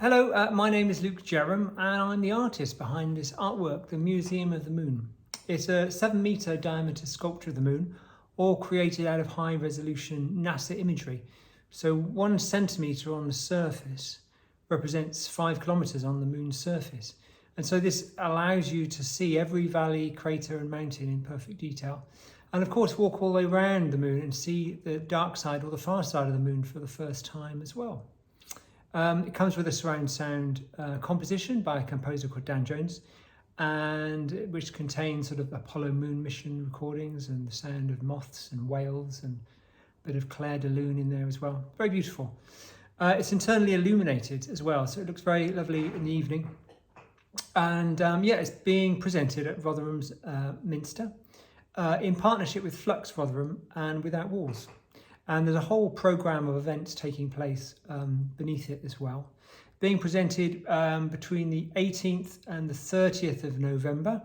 Hello, my name is Luke Jerram and I'm the artist behind this artwork, the Museum of the Moon. It's a 7-metre diameter sculpture of the moon, all created out of high resolution NASA imagery. So 1 centimetre on the surface represents 5 kilometres on the moon's surface. And so this allows you to see every valley, crater and mountain in perfect detail. And of course walk all the way around the moon and see the dark side or the far side of the moon for the first time as well. It comes with a surround sound composition by a composer called Dan Jones, and which contains sort of Apollo moon mission recordings and the sound of moths and whales and a bit of Clair de Lune in there as well. Very beautiful. It's internally illuminated as well, so it looks very lovely in the evening. And it's being presented at Rotherham's Minster in partnership with FLUX Rotherham and Without Walls. And there's a whole programme of events taking place beneath it as well. Being presented between the 18th and the 30th of November.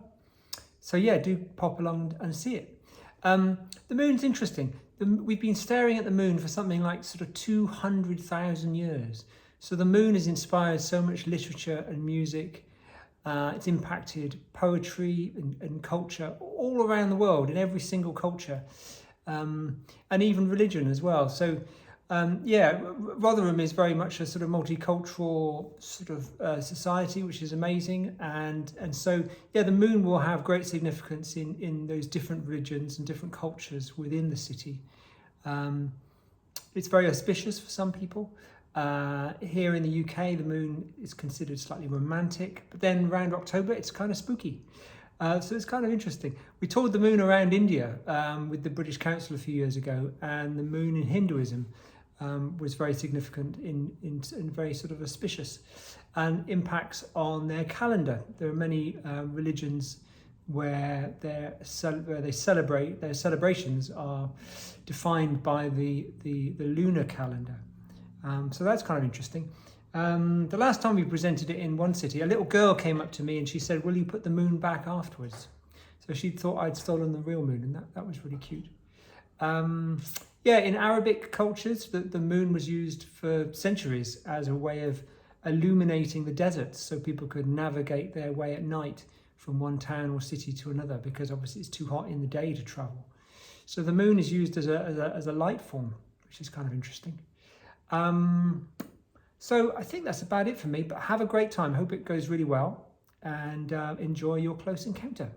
So yeah, do pop along and see it. The moon's interesting. We've been staring at the moon for something like sort of 200,000 years. So the moon has inspired so much literature and music. It's impacted poetry and culture all around the world, in every single culture. And even religion as well. So Rotherham is very much a sort of multicultural sort of society, which is amazing. And so the moon will have great significance in those different religions and different cultures within the city. It's very auspicious for some people. Here in the UK, the moon is considered slightly romantic, but then around October, it's kind of spooky. So it's kind of interesting. We toured the moon around India with the British Council a few years ago, and the moon in Hinduism was very significant and very sort of auspicious, and impacts on their calendar. There are many religions where their celebrations are defined by the lunar calendar. So that's kind of interesting. The last time we presented it in one city, a little girl came up to me and she said, "Will you put the moon back afterwards?" So she thought I'd stolen the real moon, and that was really cute. In Arabic cultures, the moon was used for centuries as a way of illuminating the deserts, so people could navigate their way at night from one town or city to another, because obviously it's too hot in the day to travel. So the moon is used as a light form, which is kind of interesting. So I think that's about it for me, but have a great time. Hope it goes really well, and enjoy your close encounter.